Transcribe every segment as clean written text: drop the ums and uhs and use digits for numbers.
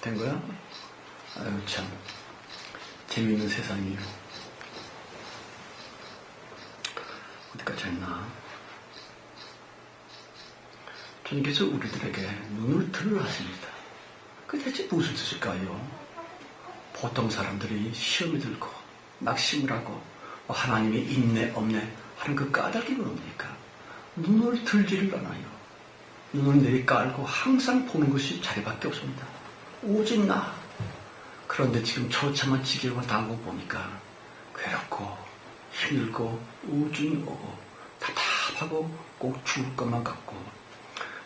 된 거야? 아유, 참. 재미있는 세상이에요. 어디까지 했나? 주님께서 우리들에게 눈을 들으라 하십니다. 그 대체 무슨 뜻일까요? 보통 사람들이 시험이 들고 낙심을 하고 하나님의 있네 없네 하는 그 까닭이 뭡니까? 눈을 들지를 않아요. 눈을 내리깔고 항상 보는 것이 자기밖에 없습니다. 오직 나. 그런데 지금 처참한 지경을 당하고 보니까 괴롭고 힘들고 우중이 오고 답답하고 꼭 죽을 것만 같고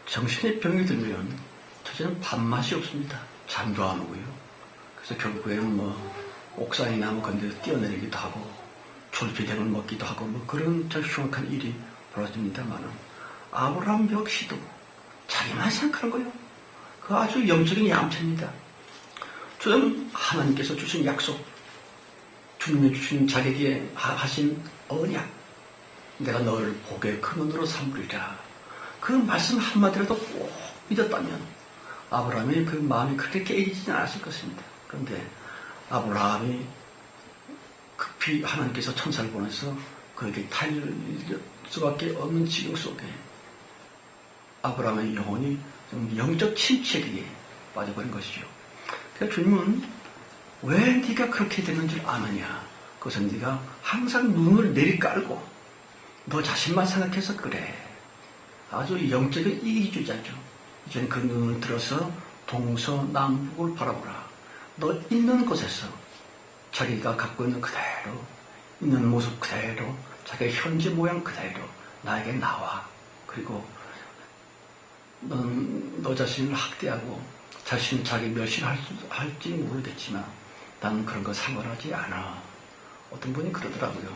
정신의 병이 들면 저는 밥맛이 없습니다. 잠도 안 오고요. 그래서 결국에는 옥상이나 건드려 뛰어내리기도 하고 졸피뎀을 먹기도 하고 그런 저 흉악한 일이 벌어집니다만은 아브라함 역시도 자기만 생각하는 거예요. 그 아주 영적인 얌체입니다. 저는 하나님께서 주신 약속, 주님이 주신 자기에게 하신 언약, 내가 너를 복의 근원으로 삼으리라. 그 말씀 한마디라도 꼭 믿었다면 아브라함의 그 마음이 그렇게 깨지지 않았을 것입니다. 그런데 아브라함이 급히 하나님께서 천사를 보내서 그에게 달릴 수밖에 없는 지경 속에 아브라함의 영혼이 좀 영적 침체기에 빠져버린 것이죠. 그래서 주님은 왜 네가 그렇게 되는 줄 아느냐? 그것은 네가 항상 눈을 내리깔고 너 자신만 생각해서 그래. 아주 영적인 이기주의자죠. 이제는 그 눈을 들어서 동서남북을 바라보라. 너 있는 곳에서 자기가 갖고 있는 그대로, 있는 모습 그대로, 자기의 현재 모양 그대로 나에게 나와. 그리고 너 자신을 학대하고 자신이 자기 멸시할지 모르겠지만 나는 그런 거 상관하지 않아. 어떤 분이 그러더라고요.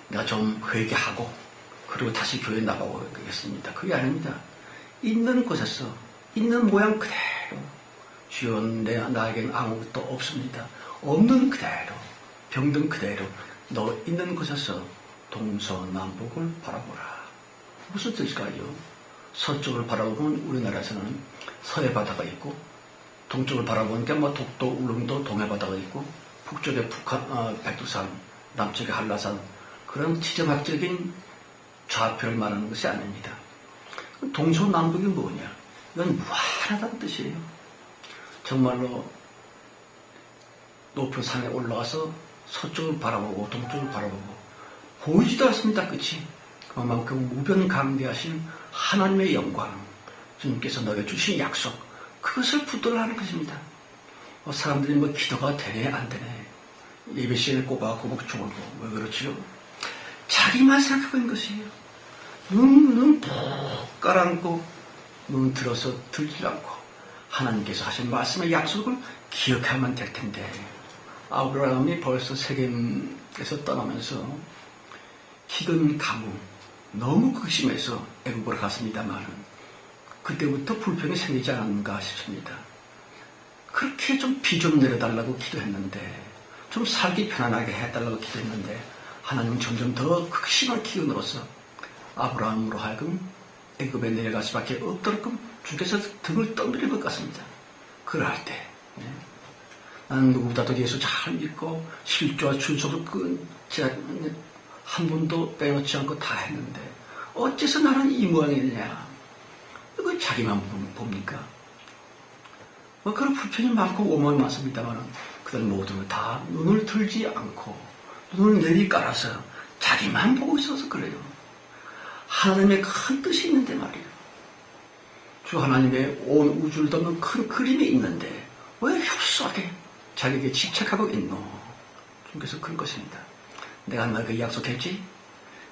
내가 좀 회개하고 그리고 다시 교회 나가보겠습니다. 그게 아닙니다. 있는 곳에서 있는 모양 그대로 주여 나에게는 아무것도 없습니다. 없는 그대로 병든 그대로 너 있는 곳에서 동서남북을 바라보라. 무슨 뜻일까요? 서쪽을 바라보면 우리나라에서는 서해 바다가 있고 동쪽을 바라보니까 독도, 울릉도, 동해 바다가 있고 북쪽에 북한, 백두산, 남쪽에 한라산 그런 지정학적인 좌표를 말하는 것이 아닙니다. 동서남북이 뭐냐? 이건 무한하다는 뜻이에요. 정말로 높은 산에 올라가서 서쪽을 바라보고 동쪽을 바라보고 보이지도 않습니다. 끝이. 그만큼 무변강대하신 하나님의 영광, 주님께서 너에게 주신 약속, 그것을 붙들어 하는 것입니다. 사람들이 기도가 되네 안 되네 예배 시간에 꼬박꼬박 죽을고 왜 그렇지요? 자기만 생각하고 있는 것이에요. 눈 푹 깔아앉고 눈 들어서 들지 않고 하나님께서 하신 말씀의 약속을 기억하면 될 텐데 아브라함이 벌써 세겜에서 떠나면서 기근 가뭄 너무 극심해서 애국으로 갔습니다만 그때부터 불평이 생기지 않았는가 싶습니다. 그렇게 좀 비 좀 내려달라고 기도했는데 좀 살기 편안하게 해달라고 기도했는데 하나님은 점점 더 극심한 기근으로서 아브라함으로 하여금 애굽에 내려갈 수밖에 없도록끔 주께서 등을 떠밀릴 것 같습니다. 그럴 때 나는 누구보다도 예수 잘 믿고 실조와 준속을 한 번도 빼놓지 않고 다 했는데 어째서 나는 이 모양이 되냐? 이거 자기만 봅니까? 그런 불편이 많고 오만이 많습니다만 그들 모두 다 눈을 들지 않고 눈을 내리깔아서 자기만 보고 있어서 그래요. 하나님의 큰 뜻이 있는데 말이에요. 주 하나님의 온 우주를 덮는 큰 그림이 있는데 왜 협소하게 자기에게 집착하고 있노? 주께서 그런 것입니다. 내가 너에게 약속했지?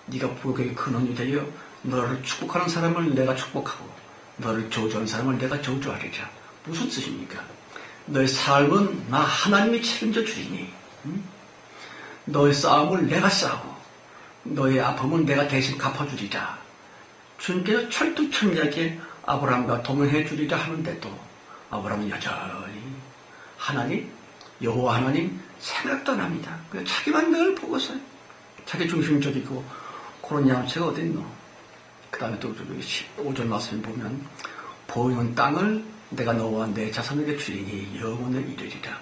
네가 복의 근원이 되어 너를 축복하는 사람을 내가 축복하고 너를 저주하는 사람을 내가 저주하리라. 무슨 뜻입니까? 너의 삶은 나 하나님이 책임져 주리니 너의 싸움을 내가 싸우고 너의 아픔은 내가 대신 갚아주리라. 주님께서 철두철미하게 아브라함과 동행해 주리라 하는데도 아브라함은 여전히 하나님, 여호와 하나님 생각도 안 합니다. 그냥 자기만 늘 보고서 자기 중심적이고 그런 양체가 어디 있노? 그 다음에 또 5절 말씀을 보면 보이는 땅을 내가 너와 내 자손에게 주리니 영원을 이르리라.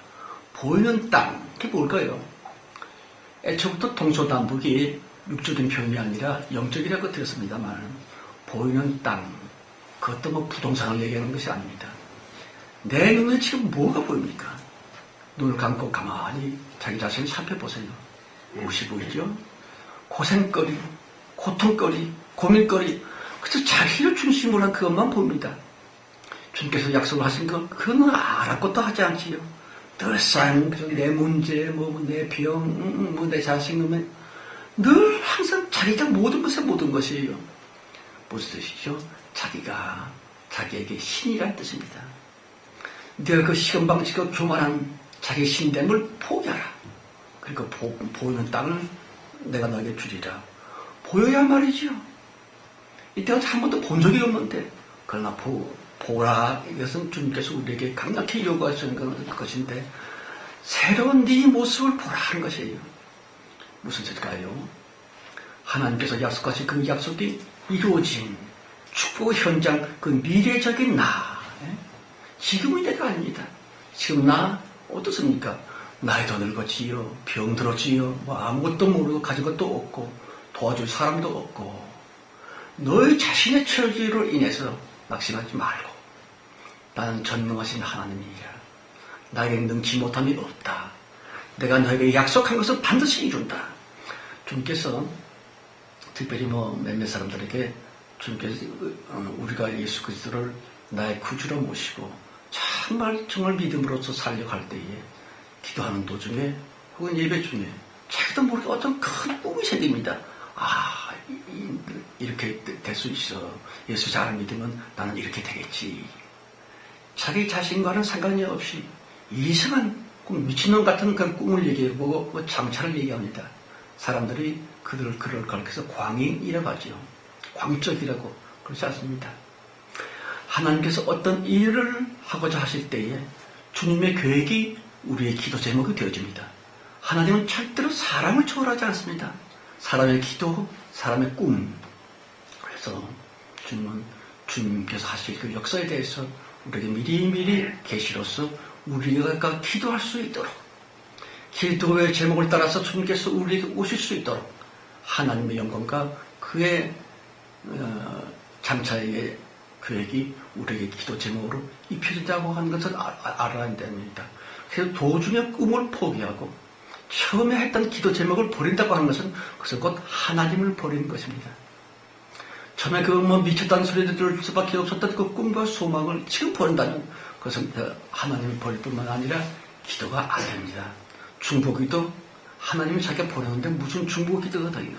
보이는 땅, 그게 뭘까요? 애초부터 동서남북이 육적인 표현이 아니라 영적이라고 들었습니다만, 보이는 땅, 그것도 뭐 부동산을 얘기하는 것이 아닙니다. 내 눈에 지금 뭐가 보입니까? 눈을 감고 가만히 자기 자신을 살펴보세요. 무엇이 보이죠? 고생거리, 고통거리, 고민거리, 그래서 자기를 중심으로 한 그것만 봅니다. 주님께서 약속을 하신 것, 그건 아무것도 하지 않지요. 늘상 내 문제, 내 병, 내 자식, 늘 항상 자기가 모든 것이에요. 무슨 뜻이죠? 자기가 자기에게 신이란 뜻입니다. 네가 그 시건방지고 교만한 자기 신됨을 포기하라. 그리고 보이는 땅을 내가 너에게 주리라. 보여야 말이죠. 이때가 한 번도 본 적이 없는데, 그러나 보라, 이것은 주님께서 우리에게 강력히 요구하시는 것인데, 새로운 네 모습을 보라 하는 것이에요. 무슨 뜻일까요? 하나님께서 약속하신 그 약속이 이루어진 축복 현장, 그 미래적인 나. 지금의 내가 아닙니다. 지금 나 어떻습니까? 나이도 늙었지요, 병들었지요, 아무것도 모르고 가진 것도 없고 도와줄 사람도 없고, 너의 자신의 처지로 인해서 낙심하지 말고, 나는 전능하신 하나님이라. 나에게 능치 못함이 없다. 내가 너에게 약속한 것은 반드시 이룬다. 주님께서 특별히 몇몇 사람들에게 주님께서 우리가 예수 그리스도를 나의 구주로 모시고 정말 믿음으로서 살려고 할 때에 기도하는 도중에 혹은 예배 중에 자기도 모르게 어떤 큰 꿈이 생깁니다. 이렇게 될 수 있어. 예수 잘 믿으면 나는 이렇게 되겠지. 자기 자신과는 상관이 없이 이상한 미친놈 같은 그런 꿈을 얘기해보고 장차를 얘기합니다. 사람들이 그를 가르쳐서 광인이라고 하죠. 광적이라고 그렇지 않습니다. 하나님께서 어떤 일을 하고자 하실 때에 주님의 계획이 우리의 기도 제목이 되어집니다. 하나님은 절대로 사람을 초월하지 않습니다. 사람의 기도, 사람의 꿈. 그래서 주님은 주님께서 하실 그 역사에 대해서 우리에게 미리미리 계시로서 우리가 기도할 수 있도록, 기도의 제목을 따라서 주님께서 우리에게 오실 수 있도록 하나님의 영광과 그의 장차의 계획이 우리에게 기도 제목으로 입혀진다고 하는 것을 알아야 됩니다. 그래서 도중에 꿈을 포기하고 처음에 했던 기도 제목을 버린다고 하는 것은 그것은 곧 하나님을 버리는 것입니다. 처음에 미쳤다는 소리를 들을 수밖에 없었던 그 꿈과 소망을 지금 버린다면 그것은 하나님을 버릴 뿐만 아니라 기도가 안 됩니다. 중보기도 하나님이 자기가 보내는데 무슨 중보기도가 돼요.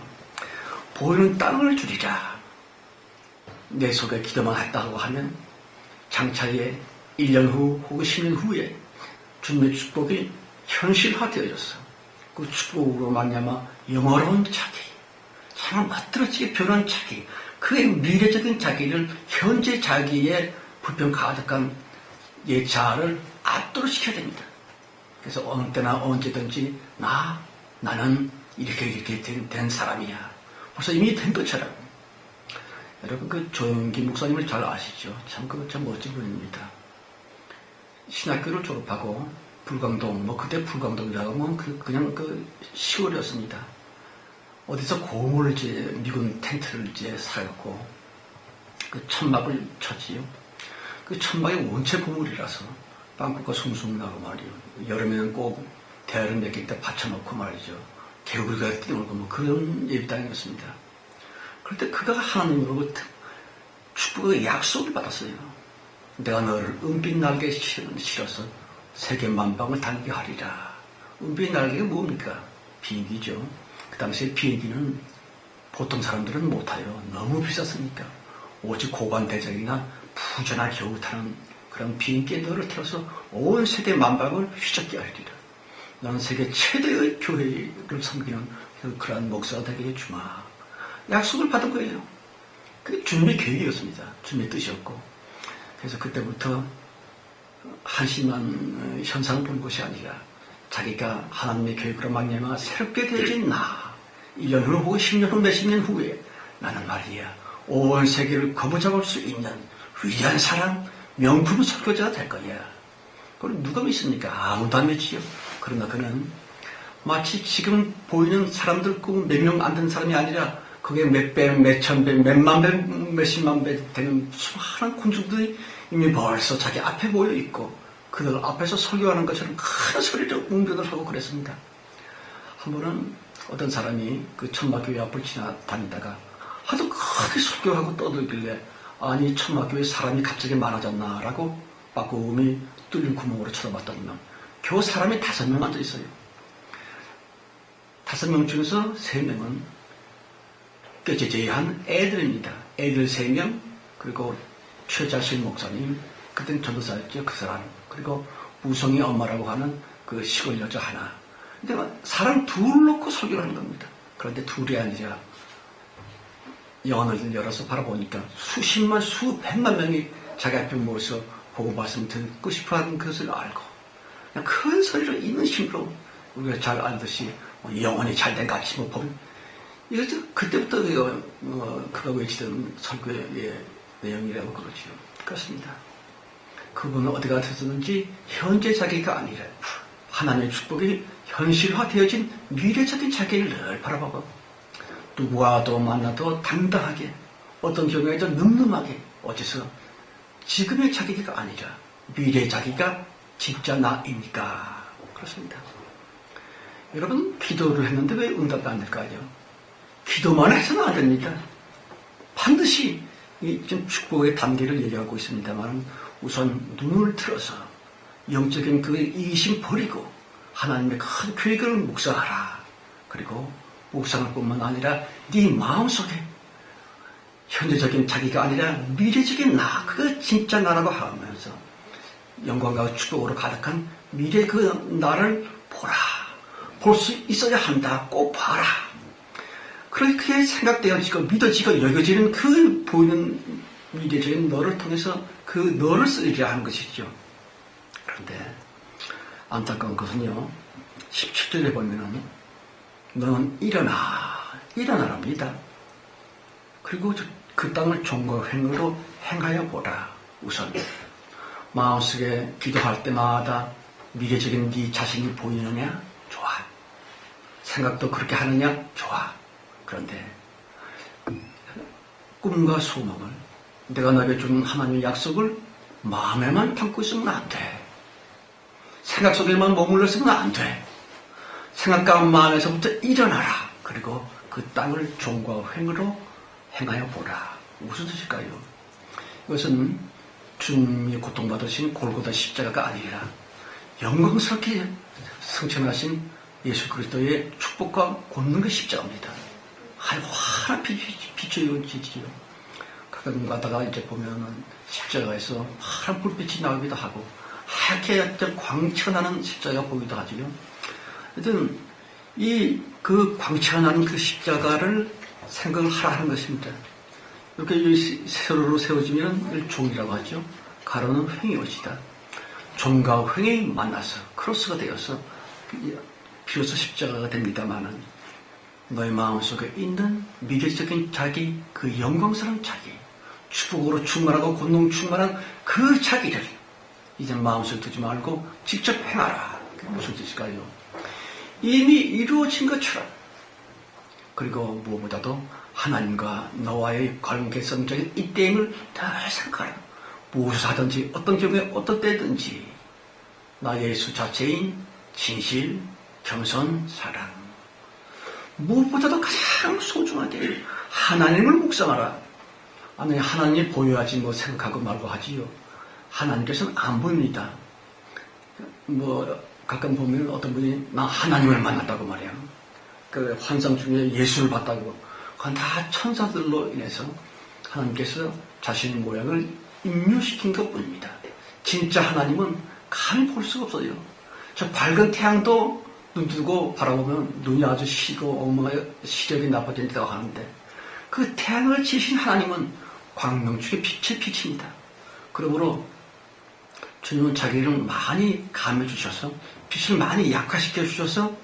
보이는 땅을 주리라. 내 속에 기도만 했다고 하면 장차에 1년 후 혹은 10년 후에 주님의 축복이 현실화되어졌어. 그 축복으로 말미암아 영어로운 자기, 정말 멋들어지게 변한 자기, 그의 미래적인 자기를 현재 자기의 불평 가득한 옛 자아를 압도를 시켜야 됩니다. 그래서 어느 때나 언제든지 나는 이렇게 된 사람이야. 벌써 이미 된 것처럼. 여러분 그 조영기 목사님을 잘 아시죠? 참 멋진 분입니다. 신학교를 졸업하고 불광동, 그때 불광동이라고 하면 그냥 시골이었습니다. 어디서 고물을 미군 텐트를 사갖고 그 천막을 쳤지요. 그 천막이 원체 고물이라서 빵꾸가 숭숭 나고 말이요. 여름에는 꼭 대야를 몇 개 때 받쳐놓고 말이죠. 개구리가 뛰어오고 그런 예비당이었습니다. 그럴 때 그가 하나님으로부터 축복의 약속을 받았어요. 내가 너를 은빛 날개에 실어서 세계 만방을 달리게 하리라. 은빛 날개가 뭡니까? 비행기죠. 그 당시에 비행기는 보통 사람들은 못 타요. 너무 비쌌으니까. 오직 고관대장이나 부자나 겨우 타는 그런 비행기에 너를 태워서 온 세계 만방을 휘젓게 하리라. 나는 세계 최대의 교회를 섬기는 그러한 목사가 되게 해주마. 약속을 받은 거예요. 그게 주님의 계획이었습니다. 주님의 뜻이었고. 그래서 그때부터 한심한 현상을 본 것이 아니라 자기가 하나님의 계획으로 말미암아 새롭게 되어진 1년 후 혹은 10년 후 몇십 년 후에 나는 말이야 온 세계를 거부잡을 수 있는 위대한 사람, 명품 설교자가 될 거야. 그걸 누가 믿습니까? 아무도 안 믿지요. 그러나 그는 마치 지금 보이는 사람들 꿈 몇 명 안 되는 사람이 아니라 그게 몇 배, 몇 천 배, 몇만 배, 몇십만 배 되는 수많은 군중들이 이미 벌써 자기 앞에 모여 있고 그들 앞에서 설교하는 것처럼 큰 소리로 웅변을 하고 그랬습니다. 한 번은 어떤 사람이 그 천막교회 앞을 지나다니다가 하도 크게 설교하고 떠들길래 아니 천막교회 사람이 갑자기 많아졌나라고 빠꿈이 뚫린 구멍으로 쳐다봤더니 겨우 사람이 5명 앉아 있어요. 5명 중에서 3명은 꾀죄죄한 애들입니다. 애들 3명, 그리고 최자실 목사님, 그때는 전도사였죠, 그 사람. 그리고 우성이 엄마라고 하는 그 시골 여자 하나. 근데 사람 둘 놓고 설교를 하는 겁니다. 그런데 둘이 아니라 영안을 열어서 바라보니까 수십만, 수백만 명이 자기 앞에 모여서 보고 말씀 듣고 싶어 하는 것을 알고 그냥 큰 소리로 있는 힘으로 우리가 잘 알듯이 영혼이 잘된 같이 보면 이거 그때부터 그가 외치던 설교의 내용이라고 그러죠. 그렇습니다. 그분은 어디 가셨는지 현재 자기가 아니라 하나님의 축복이 현실화되어진 미래적인 자기를 늘 바라보고 누구와도 만나도 당당하게 어떤 경우에도 늠름하게 어째서 지금의 자기가 아니라 미래의 자기가 진짜 나입니까? 그렇습니다. 여러분 기도를 했는데 왜 응답이 안 될까요? 기도만 해서는 안 됩니다. 반드시 이 지금 축복의 단계를 얘기하고 있습니다만 우선 눈을 틀어서 영적인 그 이기심 버리고 하나님의 큰 계획을 묵상하라. 그리고 묵상할 뿐만 아니라 네 마음속에 현재적인 자기가 아니라 미래적인 나, 그 진짜 나라고 하면서 영광과 축복으로 가득한 미래 그 나를 보라. 볼 수 있어야 한다. 꼭 봐라. 그렇게 생각되어지고 믿어지고 여겨지는 그 보이는 미래적인 너를 통해서 그 너를 쓰리려 하는 것이죠. 그런데 안타까운 것은요. 17절에 보면은 너는 일어나랍니다. 그리고 그 땅을 종과 횡으로 행하여 보라. 우선 마음속에 기도할 때마다 미래적인 네 자신이 보이느냐? 좋아. 생각도 그렇게 하느냐? 좋아. 그런데 꿈과 소망을 내가 너에게 준 하나님의 약속을 마음에만 담고 있으면 안 돼. 생각 속에만 머물러 있으면 안 돼. 생각과 마음에서부터 일어나라. 그리고 그 땅을 종과 횡으로 행하여 보라. 무슨 뜻일까요? 이것은 주님이 고통받으신 골고다 십자가가 아니라 영광스럽게 승천하신 예수 그리스도의 축복과 권능의 십자가입니다. 환한 빛이 지지요. 가끔 가다가 이제 보면은 십자가에서 파란 불빛이 나오기도 하고 하얗게 광채가 나는 십자가가 보기도 하지요. 하여튼 그 광채가 나는 그 십자가를 생각을 하라 하는 것입니다. 이렇게 세로로 세워지면 종이라고 하죠. 가로는 횡이옷이다. 종과 횡이 만나서 크로스가 되어서 비로소 십자가가 됩니다마는 너의 마음속에 있는 미래적인 자기, 그 영광스러운 자기, 축복으로 충만하고 권능 충만한 그 자기를 이제 마음속에 두지 말고 직접 행하라. 그게 무슨 뜻일까요? 이미 이루어진 것처럼 그리고 무엇보다도 하나님과 너와의 관계성적인 이때임을 늘 생각하라. 무엇을 하든지 어떤 경우에 어떤 때든지 나 예수 자체인 진실, 겸손, 사랑 무엇보다도 가장 소중하게 하나님을 묵상하라. 아니 하나님이 보여야지 뭐 생각하고 말고 하지요. 하나님께서는 안 보입니다. 가끔 보면 어떤 분이 나 하나님을 만났다고 말해요. 그 환상 중에 예수를 봤다고. 그건 다 천사들로 인해서 하나님께서 자신의 모양을 임묘시킨 것뿐입니다. 진짜 하나님은 감히 볼 수가 없어요. 저 밝은 태양도 눈 뜨고 바라보면 눈이 아주 시고 엉망하게 시력이 나빠진다고 하는데 그 태양을 지신 하나님은 광명축의 빛의 빛입니다. 그러므로 주님은 자기를 많이 감해 주셔서 빛을 많이 약화시켜 주셔서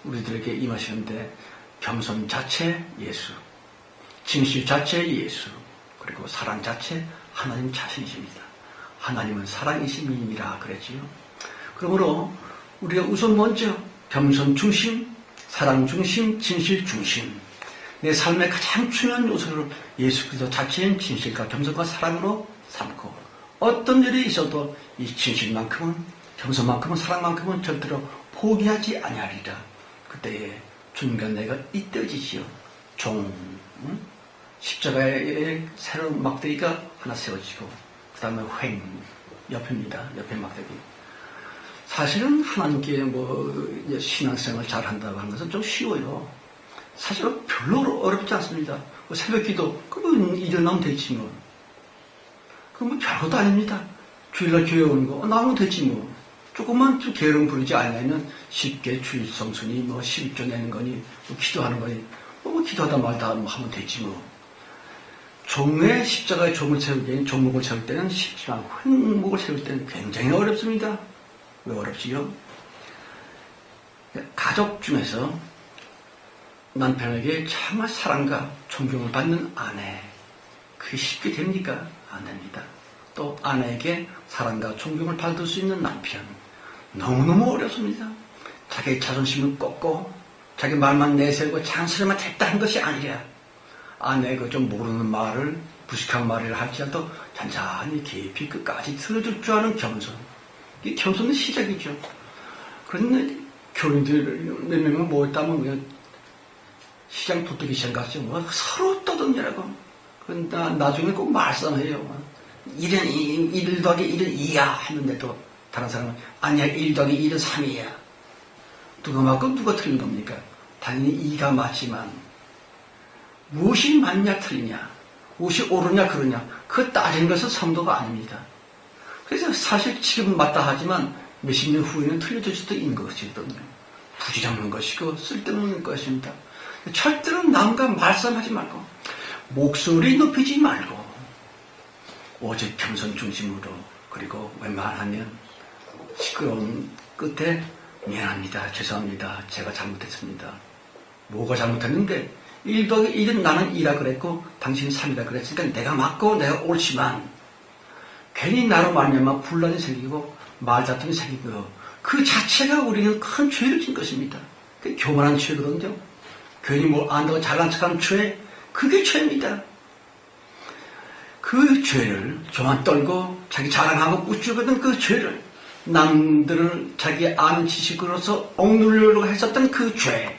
우리들에게 임하시는데 겸손 자체 예수, 진실 자체 예수, 그리고 사랑 자체 하나님 자신이십니다. 하나님은 사랑이심이니라 그랬지요. 그러므로 우리가 우선 먼저 겸손 중심, 사랑 중심, 진실 중심, 내 삶의 가장 중요한 요소를 예수 그리스도 자체인 진실과 겸손과 사랑으로 삼고, 어떤 일이 있어도 이 진실만큼은, 겸손만큼은, 사랑만큼은 절대로 포기하지 아니하리라. 그때에 주님과 내가 이때지지요. 종, 십자가의 새로운 막대기가 하나 세워지고, 그 다음에 횡, 옆입니다. 옆에 막대기. 사실은 하나님께 신앙생활 잘 한다고 하는 것은 좀 쉬워요. 사실은 별로 어렵지 않습니다. 새벽 기도, 그건 일어나면 되지 뭐. 그건 별것도 아닙니다. 주일날 교회 오는 거, 나오면 되지 뭐. 조금만 좀 게으름 부리지 않으면 쉽게 주일 성순이 11조 내는 거니, 기도하는 거니, 기도하다 말다 하면 되지 뭐. 종의 십자가에 종을 세우기에는, 종목을 세울 때는 쉽지만, 횡목을 세울 때는 굉장히 어렵습니다. 왜 어렵지요? 가족 중에서 남편에게 정말 사랑과 존경을 받는 아내, 그게 쉽게 됩니까? 안 됩니다. 또 아내에게 사랑과 존경을 받을 수 있는 남편, 너무너무 어렵습니다. 자기 자존심을 꺾고 자기 말만 내세우고 잔소리만 됐다는 것이 아니라, 아내가 좀 모르는 말을, 부식한 말을 할지라도 잔잔히 깊이 끝까지 들어줄 줄 아는 겸손. 이 겸손의 시작이죠. 그런데 교인들 몇 명은 모였다면 시장 도둑이 시장 갔죠. 서로 떠드냐라고. 그런데 나중에 꼭 말썽해요. 1 더하기 1은 2야 했는데도 다른 사람은 아니야, 1 더하기 1은 3이야. 누가 맞고 누가 틀린 겁니까? 당연히 2가 맞지만 무엇이 맞냐 틀리냐, 무엇이 옳으냐 그러냐, 그 따지는 것은 성도가 아닙니다. 그래서 사실 지금 맞다 하지만 몇십 년 후에는 틀려질 수도 있는 것이거든요. 부질없는 것이고 쓸데없는 것입니다. 절대로 남과 말싸움하지 말고, 목소리 높이지 말고, 오직 겸손 중심으로, 그리고 웬만하면 시끄러운 끝에 미안합니다, 죄송합니다, 제가 잘못했습니다. 뭐가 잘못했는데 1 더하기 1은 나는 2라 그랬고 당신이 3이라 그랬으니까 내가 맞고 내가 옳지만, 괜히 나로 말미암아 분란이 생기고 말다툼이 생기고, 그 자체가 우리는 큰 죄를 진 것입니다. 그게 교만한 죄거든요. 괜히 뭘 안다고 잘난 척하는 죄, 그게 죄입니다. 그 죄를 교만 떨고 자기 자랑하고 우쭐거든 그 죄를, 남들을 자기 아는 지식으로서 억누르려고 했었던 그 죄,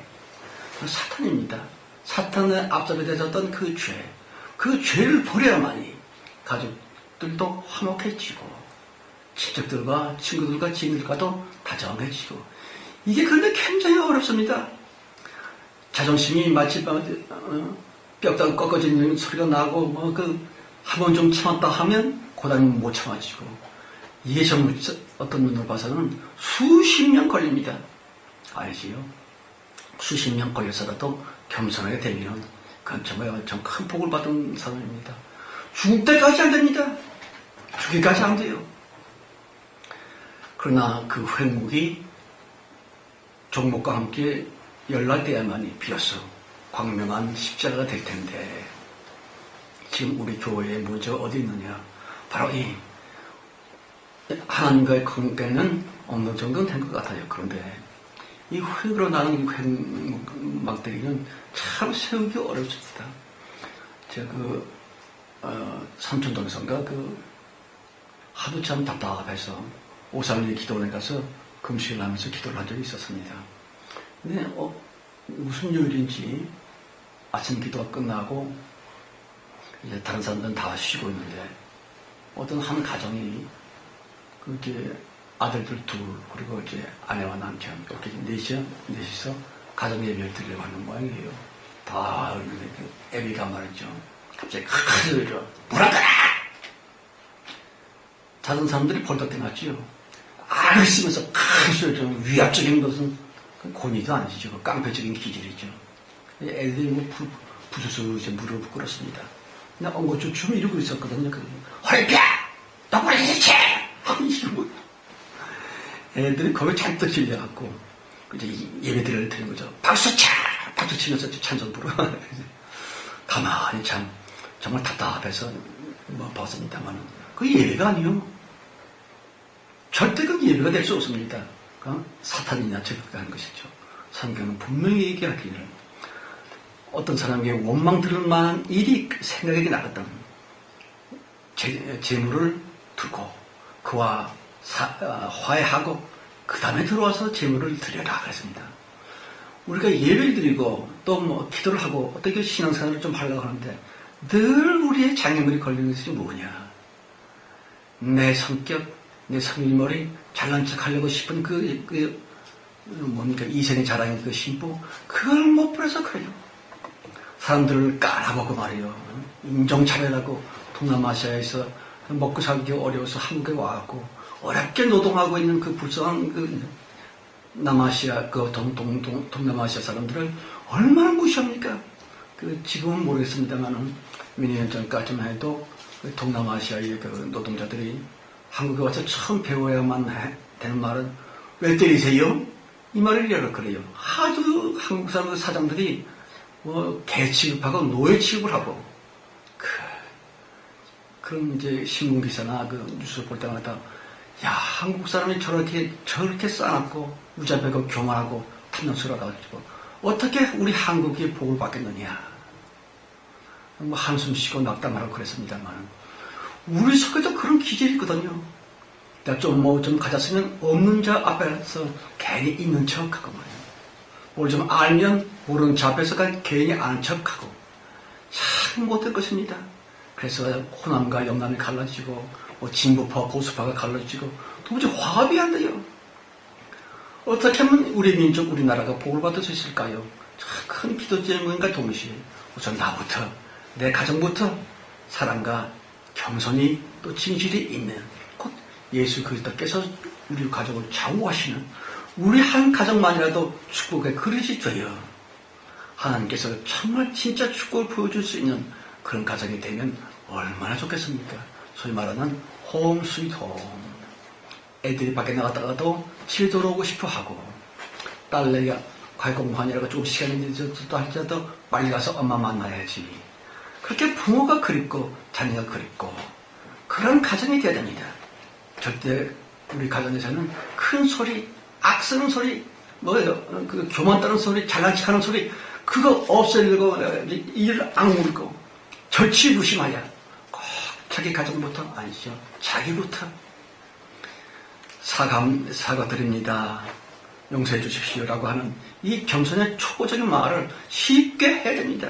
사탄입니다. 사탄의 앞잡이 되었던 그 죄, 그 죄를 버려야만이 가족들도 화목해지고, 친척들과 친구들과 지인들과도 다정해지고. 이게 그런데 굉장히 어렵습니다. 자존심이 마치 뼈가 꺾어지는 소리가 나고, 한 번 좀 참았다 하면 그다음에 못 참아지고, 이게 전부 어떤 눈으로 봐서는 수십 년 걸립니다. 알지요? 수십 년 걸려서라도 겸손하게 되면 그건 정말 엄청 큰 복을 받은 사람입니다. 죽을 때까지 안 됩니다. 죽기까지 안 돼요. 그러나 그 횡목이 종목과 함께 연락돼야만이 비로소 광명한 십자가가 될 텐데, 지금 우리 교회의 문제가 어디 있느냐? 바로 이 하나님과의 관계는 어느 정도는 된 것 같아요. 그런데 이 횡으로 나는 이 횡막대기는 참 세우기 어렵습니다. 제가 삼촌동선가 하도 참 답답해서 오삼리 기도원에 가서 금식을 하면서 기도를 한 적이 있었습니다. 근데 무슨 요일인지 아침 기도가 끝나고 이제 다른 사람들은 다 쉬고 있는데, 어떤 한 가정이 그렇게 아들들 둘, 그리고 이제 아내와 남편 이렇게 넷이서 가정 예배를 드리려고 하는 모양이에요. 다 애비가 말이죠. 갑자기 큰 소리로 불안 꺼라! 다른 사람들이 벌떡 일어났지요. 알을 쓰면서 큰 소리로, 위압적인 것은 권위도 아니죠. 깡패적인 기질이죠. 애들이 부수수 이제 무릎을 꿇었습니다. 나 엉거주 춤을 이러고 있었거든요. 허리 펴! 똑바로 일치! 애들이 거기 잔뜩 질려갖고 이제 예배드리를 드린 거죠. 박수 차! 박수 치면서 찬송 부르. 가만히 참 정말 답답해서 봤습니다만은 그 예배가 아니요. 절대 그 예배가 될 수 없습니다. 사탄이나 저격하는 것이죠. 성경은 분명히 얘기하기를 어떤 사람에게 원망 들을 만한 일이 생각이 나갔던 재물을 두고 그와 화해하고 그 다음에 들어와서 재물을 드려라 그랬습니다. 우리가 예배를 드리고 또 뭐 기도를 하고 어떻게 신앙생활을 좀 하려고 하는데 늘 우리의 장애물이 걸리는 것이 뭐냐? 내 성격, 내 성일머리 잘난 척 하려고 싶은 뭡니까 이생의 자랑의 그 심보 그걸 못 버려서 그래요. 사람들을 깔아보고 말이요. 인종차별하고 동남아시아에서 먹고 살기 어려워서 한국에 와갖고 어렵게 노동하고 있는 그 불쌍한 그 남아시아 그 동남아시아 사람들을 얼마나 무시합니까? 그 지금은 모르겠습니다만은 몇 년 전까지만 해도 그 동남아시아의 그 노동자들이 한국에 와서 처음 배워야만 되는 말은 왜 때리세요? 이 말을 이래라 그래요. 하도 한국 사람 사장들이 뭐 개 취급하고 노예 취급을 하고 그런 이제 신문 기사나 그 뉴스 볼 때마다 야 한국 사람이 저렇게 싸납고 무자비하고 교만하고 탐욕스러워가지고 어떻게 우리 한국이 복을 받겠느냐 뭐 한숨 쉬고 낙담하라고 그랬습니다만 우리 속에도 그런 기질이 있거든요. 내가 좀 가졌으면 없는 자 앞에서 괜히 있는 척하고 말이에요. 뭘 좀 알면 모르는 자 앞에서 괜히 아는 척하고 참 못될 것입니다. 그래서 호남과 영남이 갈라지고 뭐 진보파 보수파가 갈라지고 도무지 화합이 안 돼요. 어떻게 하면 우리 민족 우리나라가 복을 받을 수 있을까요? 큰 기도 제목인가 동시에 우선 나부터 내 가정부터 사랑과 겸손이 또 진실이 있는 곧 예수 그리스도께서 우리 가족을 좌우하시는 우리 한 가정만이라도 축복의 그릇이 되어 하나님께서 정말 진짜 축복을 보여줄 수 있는 그런 가정이 되면 얼마나 좋겠습니까? 소위 말하는 홈 스윗 홈. 애들이 밖에 나갔다가도 집에 돌아오고 싶어 하고 딸내가 과외공부하느라고 조금 시간이 늦어도 할지라도 빨리 가서 엄마 만나야지. 그렇게 부모가 그립고 자녀가 그립고 그런 가정이 되어야 됩니다. 절대 우리 가정에서는 큰 소리, 악쓰는 소리, 그 교만 따는 소리, 잘난 척하는 소리 그거 없애려고 이를 악물고 절치부심하여 꼭 자기 가정부터 아니죠. 자기부터 사과드립니다. 용서해 주십시오라고 하는 이 겸손의 초보적인 말을 쉽게 해야 됩니다.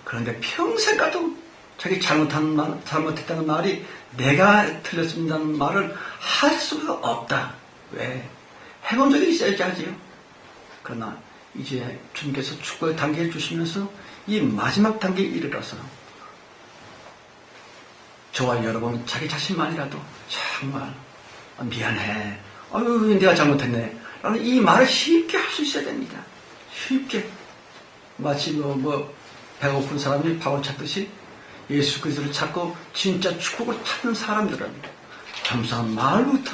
그런데 평생 가도 자기 잘못했다는 말이 내가 틀렸습니다는 말을 할 수가 없다. 왜? 해본 적이 있어야지 하지요. 그러나 이제 주님께서 축복의 단계를 주시면서 이 마지막 단계에 이르러서 저와 여러분 자기 자신만이라도 정말 미안해. 아유 내가 잘못했네. 라는 이 말을 쉽게 할 수 있어야 됩니다. 쉽게. 마치 배고픈 사람이 밥을 찾듯이 예수 그리스도를 찾고 진짜 축복을 찾는 사람들은 겸손한 말부터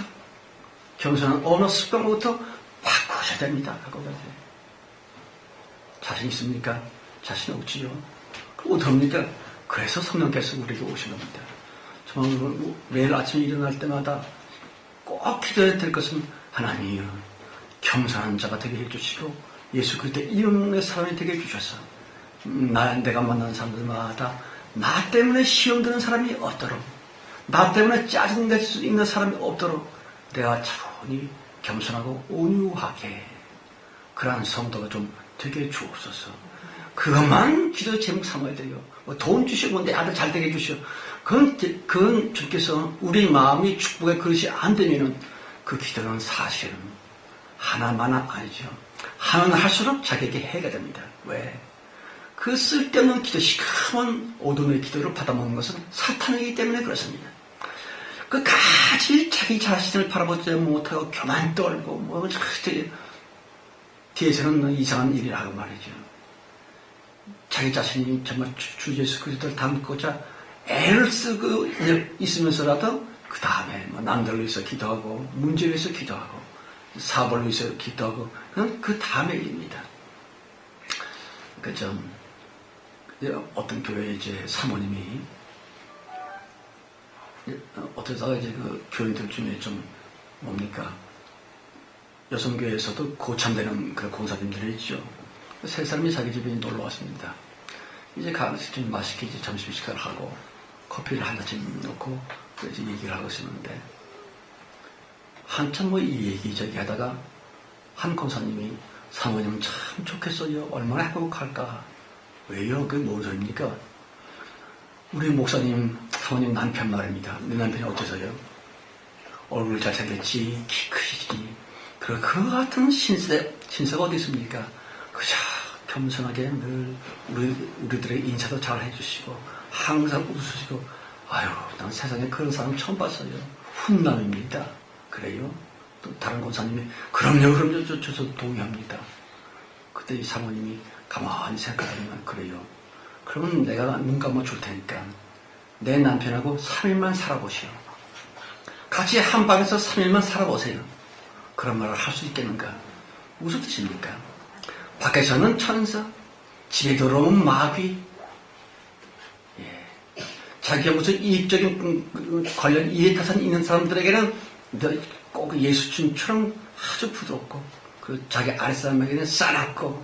겸손한 언어 습관부터 바꾸셔야 됩니다. 바꿔야 돼요. 자신 있습니까? 자신 없지요. 그럼 어떡합니까? 그래서 성령께서 우리에게 오신 겁니다. 저는 매일 아침에 일어날 때마다 꼭 기도해야 될 것은 하나님이여 겸손한 자가 되게 해주시고 예수 그리스도 이름의 사람이 되게 해주셔서 내가 만나는 사람들마다 나 때문에 시험 드는 사람이 없도록 나 때문에 짜증낼 수 있는 사람이 없도록 내가 차분히 겸손하고 온유하게 그러한 성도가 좀 되게 주옵소서. 그것만 기도의 제목 삼아야 돼요. 돈 주시고 내 아들 잘 되게 해주시오. 그건 주께서 우리 마음이 축복의 그릇이 안 되면은 그 기도는 사실은 하나만 아니죠. 하면 할수록 자기에게 해가 됩니다. 왜? 그 쓸데없는 기도, 시커먼 어둠의 기도를 받아먹는 것은 사탄이기 때문에 그렇습니다. 끝까지 자기 자신을 바라보지 못하고 교만 떨고 뒤에서는 이상한 일이라고 말이죠. 자기 자신이 정말 주 예수 그리스도를 닮고자 애를 쓰고 있으면서라도 그 다음에 남들을 위해서 기도하고 문제를 위해서 기도하고 사업을 위해서 기도하고 그 다음에 일입니다. 어떤 교회 이제 사모님이 어쩌다가 이제 그 교인들 중에 좀 뭡니까? 여성교회에서도 고참되는 그 공사님들이 있죠. 세 사람이 자기 집에 놀러 왔습니다. 이제 가서 좀 맛있게 이제 점심 식사를 하고 커피를 한 잔씩 넣고 이제 얘기를 하고 있었는데 한참 뭐 이 얘기 저기 하다가 한 권사님이 사모님 참 좋겠어요. 얼마나 행복할까. 왜요? 그게 뭔 소리입니까? 우리 목사님 사모님 남편 말입니다. 내 남편이 어째서요? 얼굴 잘생겼지, 키 크시지. 그 같은 신세가 어디 있습니까? 그저 겸손하게 늘 우리들의 인사도 잘 해주시고 항상 웃으시고 아유 난 세상에 그런 사람 처음 봤어요. 훈남입니다. 그래요? 또 다른 권사님이 그럼요 저도 동의합니다. 그때 이 사모님이 가만히 생각하면 그래요. 그러면 내가 눈 감아 줄 테니까 내 남편하고 3일만 살아보시오. 같이 한 방에서 3일만 살아보세요. 그런 말을 할 수 있겠는가? 무슨 뜻입니까? 밖에서는 천사, 집에 들어오면 마귀. 예. 자기가 무슨 이익적인 관련 이해타산이 있는 사람들에게는 꼭 예수님처럼 아주 부드럽고 그 자기 아랫사람에게는 싸납고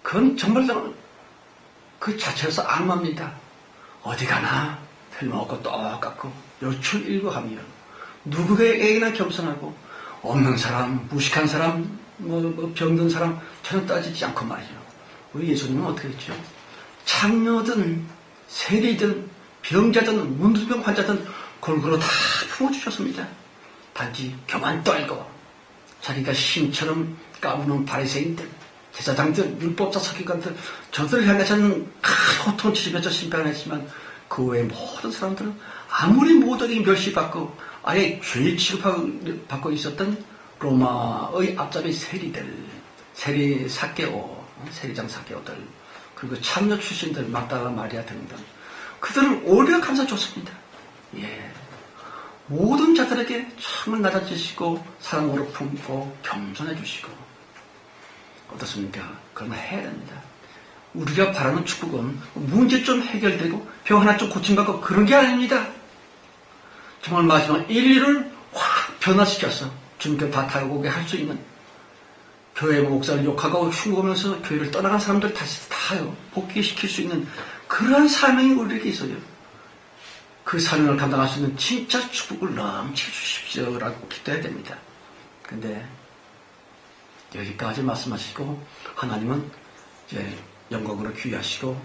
그건 정말 그 자체로서 악마입니다. 어디 가나 틀림없고 똑같고 요출일구하며 누구에게나 겸손하고 없는 사람, 무식한 사람, 병든 사람 전혀 따지지 않고 말이죠. 우리 예수님은 어떻게 했죠? 창녀든 세리든 병자든 문둥병 환자든 골고루 다 품어주셨습니다. 단지 교만 떨고 자기가 신처럼 까부는 바리새인들, 제사장들, 율법자 서기관들 저들을 향해서는 큰 호통치면서 심판을 했지만 그 외의 모든 사람들은 아무리 모독이 멸시받고 아예 죄 취급받고 있었던 로마의 앞잡이 세리 사개오, 세리장 사개오들, 그리고 참여 출신들 막달라 마리아 등등 그들을 오히려 감싸줬습니다. 예, 모든 자들에게 참을 낮아지시고 사랑으로 품고 겸손해 주시고 어떻습니까? 그러나 해야 됩니다. 우리가 바라는 축복은 문제 좀 해결되고 병 하나 좀 고침받고 그런 게 아닙니다. 정말 마지막 인류를 확 변화시켜서 주님께 바타오게 할 수 있는 교회 목사를 욕하고 흉보면서 교회를 떠나간 사람들 다시 다요 복귀시킬 수 있는 그러한 사명이 우리에게 있어요. 그 사명을 감당할 수 있는 진짜 축복을 넘쳐 주십시오라고 기도해야 됩니다. 근데 여기까지 말씀하시고 하나님은 이제 영광으로 귀하시고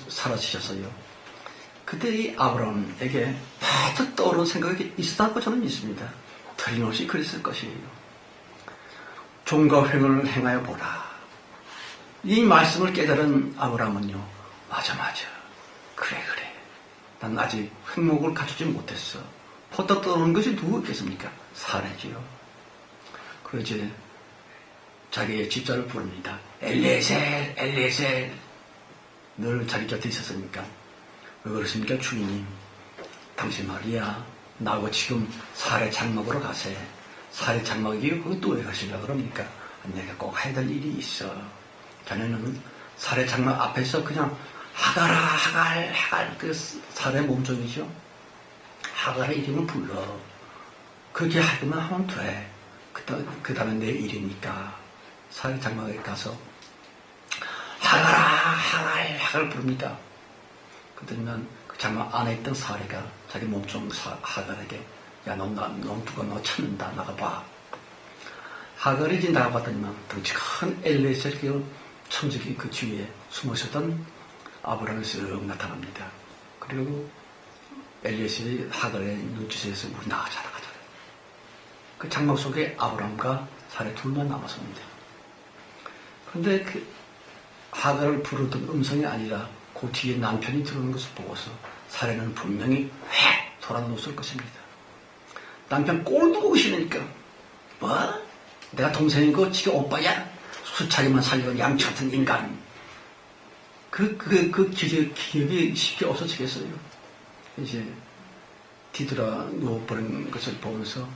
사라지셨어요. 그때 이 아브라함에게 바짝 떠오르는 생각이 있었다고 저는 믿습니다. 틀림없이 그랬을 것이에요. 종과 횡을 행하여 보라. 이 말씀을 깨달은 아브라함은요. 맞아. 그래. 난 아직 횡목을 갖추지 못했어. 퍼뜩 떠오르는 것이 누구겠습니까? 사례지요. 그래서 이제 자기의 집사를 부릅니다. 엘리에셀. 늘 자기 곁에 있었으니까. 왜 그러십니까? 주인님, 당신 말이야. 나하고 지금 사례 장막으로 가세. 사례 장막이 거기 또 왜 가시려고 그럽니까? 내가 꼭 해야 될 일이 있어. 자네는 사례 장막 앞에서 그냥 하갈 그 사례 몸종이죠. 하갈의 이름을 불러. 그렇게 하기만 하면 돼. 그 다음에 내 일이니까 사례 장막에 가서 하갈 부릅니다. 그러면 그 장막 안에 있던 사례가 자기 몸종 하갈에게 야, 너 누가 너 찾는다. 나가봐. 하갈이 이제 나가봤더니만 덩치 큰 엘리에셀 그 청지기 그 주위에 숨어 있었던 아브라함이 쓱 나타납니다. 그리고 엘리에셀이 하갈의 눈짓에서 우리 나가자. 그 장막 속에 아브라함과 사례 둘만 남았습니다. 그런데 그 하갈을 부르던 음성이 아니라 그 뒤에 남편이 들어오는 것을 보고서 사례는 분명히 획 돌아놓았을 것입니다. 남편 꼴도 보기 싫으니까 뭐? 내가 동생이고 지가 오빠야? 수차기만 살려온 양치 같은 인간. 그 기억이 쉽게 없어지겠어요. 이제 뒤돌아 누워버린 것을 보면서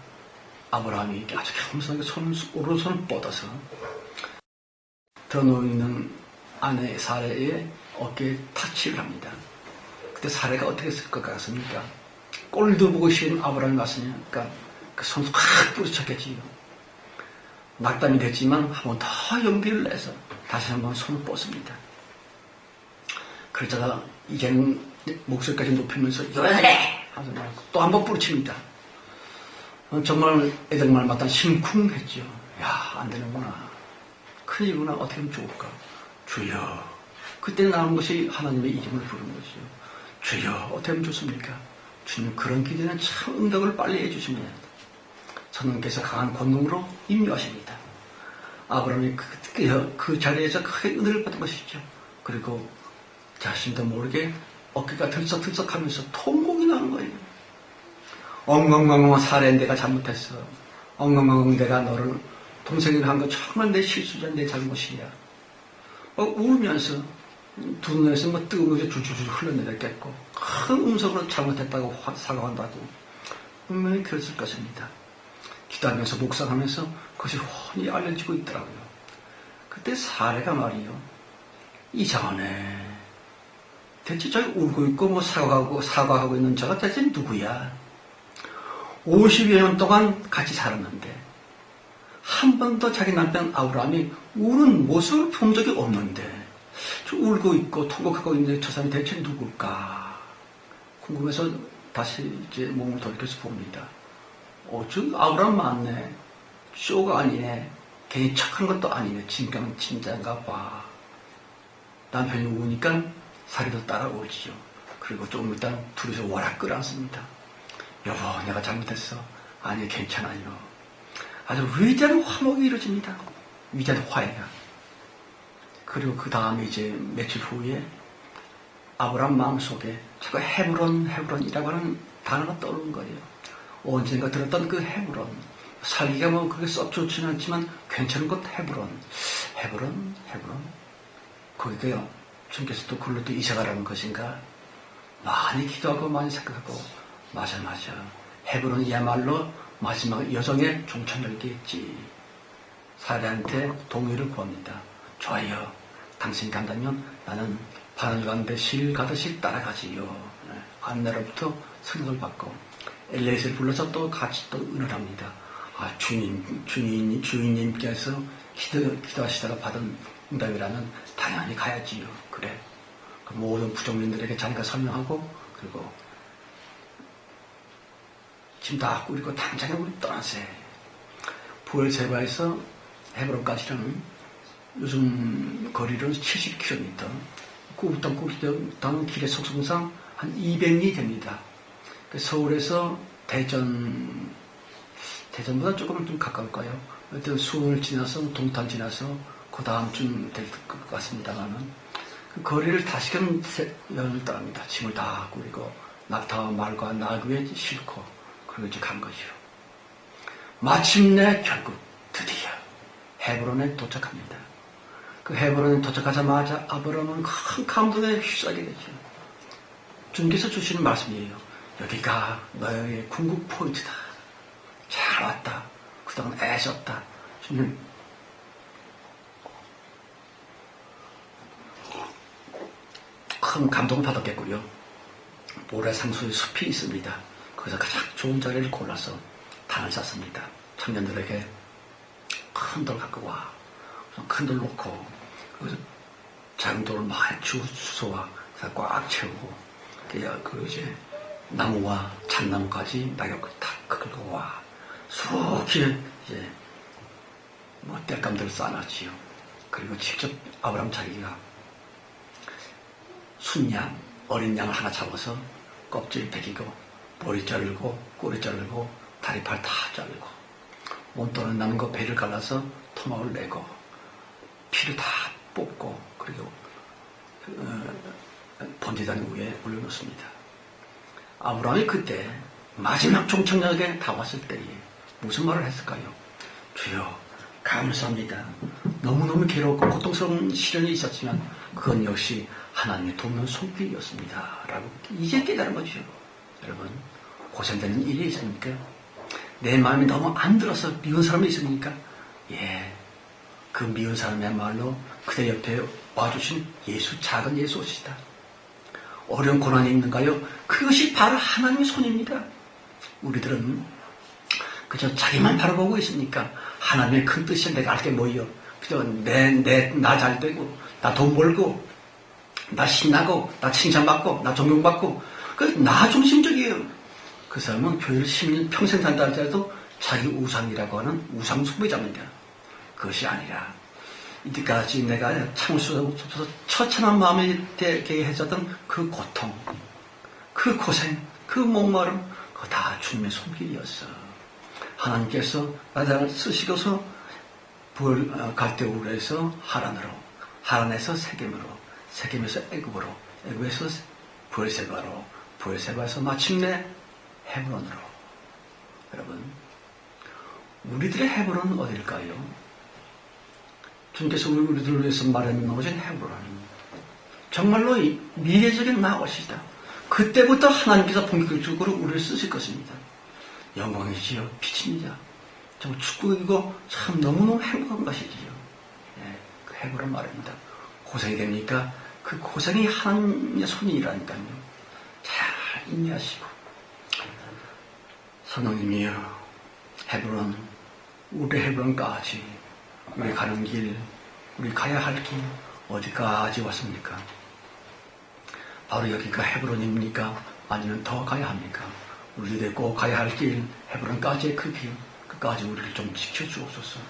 아브라함이 아주 겸손하게 오른손을 뻗어서 더 누워있는 아내 사례의 어깨에 타치를 합니다. 그때 사례가 어떻게 했을 것 같습니까? 꼴도 보고 싫은 아브라함이 왔으니까 그 손수 확 부딪혔겠지요. 낙담이 됐지만 한 번 더 용기를 내서 다시 한번 손을 뻗습니다. 그러다가 이제는 목소리까지 높이면서 요래! 하면서 또 한 번 부딪힙니다. 정말 애들 말 맞다 심쿵했죠. 야, 안 되는구나. 큰일이구나. 어떻게 하면 좋을까? 주여. 그때 나온 것이 하나님의 이름을 부르는 것이죠. 주여, 어떻게 하면 좋습니까? 주님, 그런 기도는 참 응답을 빨리 해주시면 성령께서 강한 권능으로 임료하십니다. 아브라함이 그 자리에서 크게 은혜를 받은 것이죠. 그리고 자신도 모르게 어깨가 들썩들썩하면서 통곡이 나는 거예요. 엉엉엉엉 사례 내가 잘못했어. 엉엉엉엉 내가 너를 동생을 한 거 정말 내 실수야, 내 잘못이야. 울면서 두 눈에서 뜨거운 것이 줄줄줄 흘러내렸겠고 큰 음성으로 잘못했다고 사과한다고 분명히 그랬을 것입니다. 기도하면서 묵상하면서 그것이 훤히 알려지고 있더라고요. 그때 사례가 말이요. 이상하네. 대체 저기 울고 있고 뭐 사과하고 있는 저가 대체 누구야? 50여 년 동안 같이 살았는데 한 번도 자기 남편 아브라함이 우는 모습을 본 적이 없는데 저 울고 있고 통곡하고 있는데 저 사람이 대체 누굴까? 궁금해서 다시 이제 몸을 돌이켜서 봅니다. 저 아브라함 맞네. 쇼가 아니네. 괜히 척한 것도 아니네. 진짜인가 봐. 남편이 우니까 사리도 따라오지요. 그리고 조금 있다 둘이서 와락 끌어안습니다. 여보, 내가 잘못했어. 아니, 괜찮아요. 아주 위대한 화목이 이루어집니다. 위대한 화해가. 그리고 그 다음에 이제 며칠 후에 아브라함 마음속에 자꾸 헤브론이라고 하는 단어가 떠오르는 거예요. 언젠가 들었던 그 헤브론. 살기가 뭐 그게 썩 좋지는 않지만 괜찮은 곳 헤브론. 거기가 주님께서 또 글로 또 이사가라는 것인가? 많이 기도하고 많이 생각하고 맞아. 헤브론이야말로 마지막 여정의 종착역이겠지. 사례한테 동의를 구합니다. 좋아요. 당신이 간다면 나는 바늘 가는데 실 가듯이 따라가지요. 안내로부터 승인을 받고 엘리에스를 불러서 또 같이 또 은을 합니다. 아, 주인님께서 기도하시다가 받은 응답이라면 당연히 가야지요. 그래. 그 모든 부족민들에게 자기가 설명하고 그리고 짐 다 꾸리고 당장에 우리 떠나세. 부엘세바에서 헤브론까지는 요즘 거리는 70km. 꾸부땅 길의 속성상 한 200리 됩니다. 서울에서 대전보다 조금 좀 가까울까요? 하여튼 수원을 지나서 동탄 지나서 그 다음쯤 될 것 같습니다만은 그 거리를 다시금 연을 떠납니다. 짐을 다 꾸리고 낙타와 말과 나귀에 싣고 그리고 이제 간 거죠. 마침내 결국 드디어 헤브론에 도착합니다. 그 헤브론에 도착하자마자 아브라함은 큰 감동에 휩싸게 되죠. 주님께서 주시는 말씀이에요. 여기가 너의 궁극 포인트다. 잘 왔다. 그동안 애썼다. 주님 큰 감동을 받았겠고요. 모래상수의 숲이 있습니다. 거기서 가장 좋은 자리를 골라서 단을 쌌습니다. 청년들에게 큰 돌 갖고 와. 큰 돌 놓고 거기서 작은 돌을 많이 주소와 꽉 채우고 그 이제 나무와 잣나무까지 낙엽을 다 긁고 와. 수록히 이제 뭐 땔감들을 쌓아놨지요. 그리고 직접 아브라함 자기가 순양, 어린 양을 하나 잡아서 껍질 벗기고 머리 자르고 꼬리 자르고 다리팔 다 자르고 몸통에 남은 거 배를 갈라서 토막을 내고 피를 다 뽑고 그리고 번제단 위에 올려놓습니다. 아브라함이 그때 마지막 종착역에 다 왔을 때에 무슨 말을 했을까요? 주여 감사합니다. 너무너무 괴롭고 고통스러운 시련이 있었지만 그건 역시 하나님의 돕는 손길이었습니다. 라고 이제 깨달은 거죠. 여러분 고생되는 일이 있습니까? 내 마음이 너무 안 들어서 미운 사람이 있습니까? 예, 그 미운 사람이야말로 그대 옆에 와주신 예수, 작은 예수시다. 어려운 고난이 있는가요? 그것이 바로 하나님의 손입니다. 우리들은 그저 자기만 바라보고 있으니까 하나님의 큰 뜻이 내가 알 게 뭐예요? 그저 나 잘 되고, 나 돈 벌고, 나 신나고, 나 칭찬받고, 나 존경받고, 나 중심적이에요. 그 사람은 교회를 10년 평생 산다 할지라도 자기 우상이라고 하는 우상 숭배자입니다. 그것이 아니라 이때까지 내가 참을 수 없어서 처참한 마음이 되게 해줬던 그 고통, 그 고생, 그 목마름, 그거 다 주님의 손길이었어. 하나님께서 나를 쓰시고서 갈대우르에서 하란으로, 하란에서 세겜으로, 세겜에서 애굽으로, 애굽에서 브엘세바로, 브엘세바에서 마침내 헤브론으로. 여러분, 우리들의 헤브론은 어딜까요? 주님께서 우리들을 위해서 마련해놓으신 헤브론. 정말로 미래적인 나것이다. 그때부터 하나님께서 본격적으로 우리를 쓰실 것입니다. 영광이지요, 빛입니다. 정말 축복이고 참 너무너무 행복한 것이지요. 예, 그 헤브론 말입니다. 고생이 됩니까? 그 고생이 하나님의 손이라니까요. 잘 인내하시고. 성령님이여, 헤브론, 우리 헤브론까지 우리 가는 길, 우리 가야 할 길 어디까지 왔습니까? 바로 여기가 헤브론입니까? 아니면 더 가야 합니까? 우리들이 꼭 가야 할 길, 헤브론까지의 그 길, 끝까지 우리를 좀 지켜주옵소서.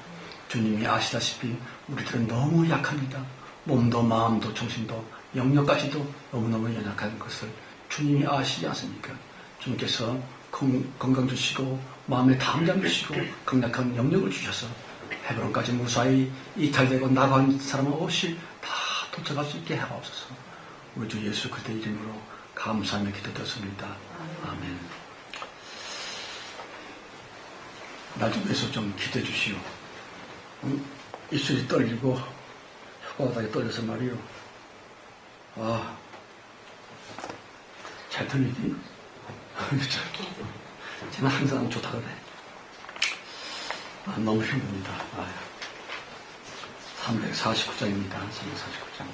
주님이 아시다시피 우리들은 너무 약합니다. 몸도 마음도 정신도 영역까지도 너무너무 연약한 것을 주님이 아시지 않습니까? 주님께서 건강 주시고 마음에 담장 주시고 강력한 영역을 주셔서 헤브론까지 무사히 이탈되고 나간 사람 없이 다 도착할 수 있게 하옵소서. 우리 주 예수 그리스도 이름으로 감사하며 기도드렸습니다. 아멘. 나 좀 위해서 좀 기도해 주시오. 입술이 떨리고 혓바닥이 떨려서 말이오. 잘 들리지? 저는 항상 좋다 그래. 너무 힘듭니다. 349장입니다. 349장.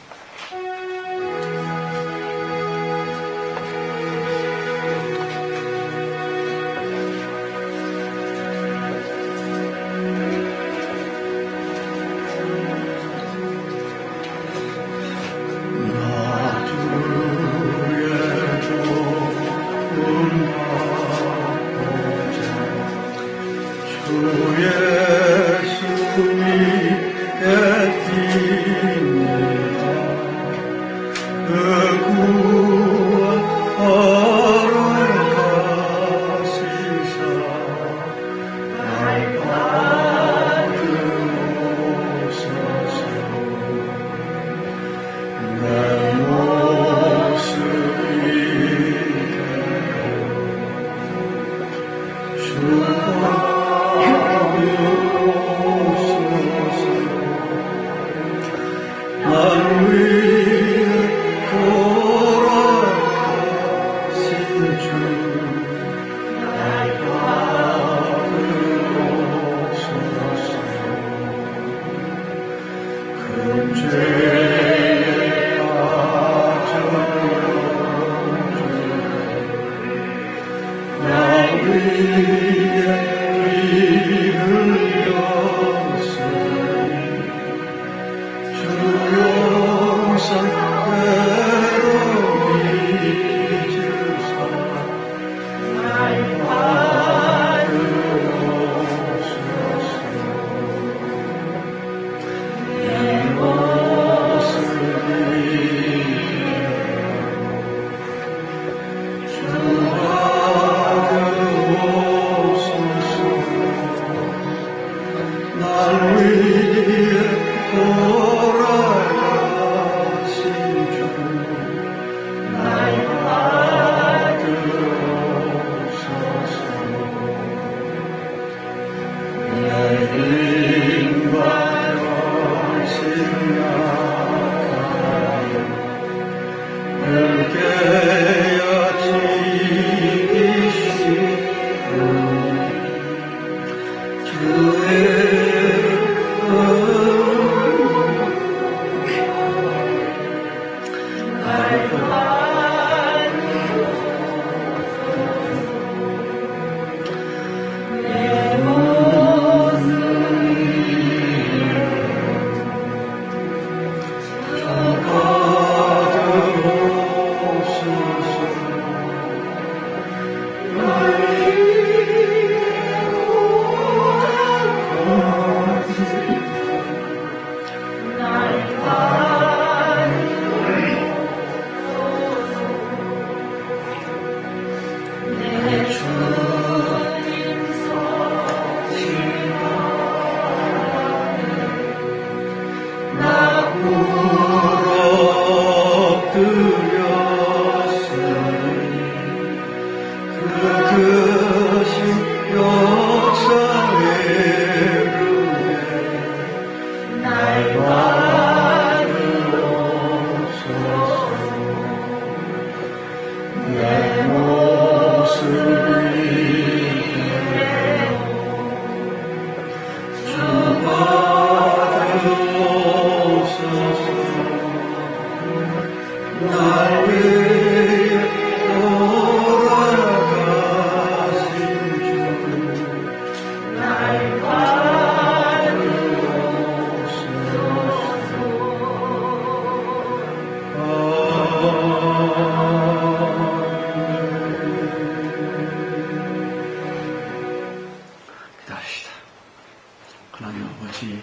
없이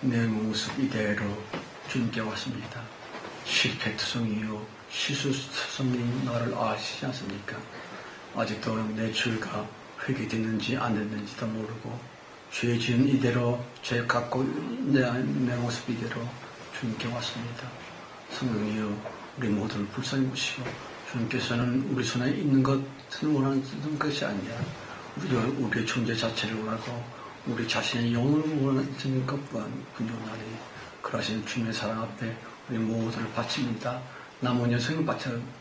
내 모습 이대로 주님께 왔습니다. 실패투성이요 실수투성인 나를 아시지 않습니까? 아직도 내 죄가 회개됐는지 안 됐는지도 모르고 죄 지은 이대로 죄 갖고 내 모습 이대로 주님께 왔습니다. 성령이여 우리 모두를 불쌍히 보시고 주님께서는 우리 손에 있는 것을 원하는 것이 아니라 우리의 존재 자체를 원하고 우리 자신의 영을 원하는 것뿐 원하니 그러신 주님의 사랑 앞에 우리 모두를 바칩니다. 남은 여성을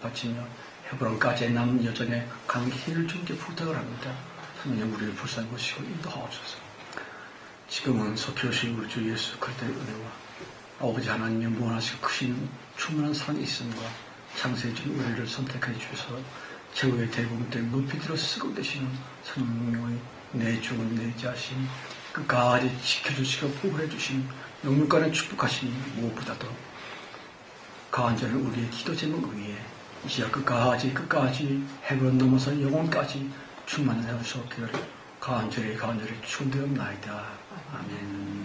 바치며 헤브론까지의 남은 여정에 가는 길을 주님께 부탁을 합니다. 성령 우리를 불쌍히 보시고 인도하옵소서. 지금은 속히 오신 우리 주 예수 그리스도의 은혜와 아버지 하나님의 무한하시고 크신 충만한 사랑이 있음과 창세해 준 우리를 선택해 주셔서 최후의 대부분 때 높이 들어 쓰고 계시는 성령의 내 죽은 내 자신 끝까지 지켜주시고 보호해 주신 영육간의 축복하시니 무엇보다도 간절한 우리의 기도 제목 위에 이제 끝까지 헤브론 넘어서 영혼까지 충만해 주시기를 간절히 축원되옵나이다. 아멘.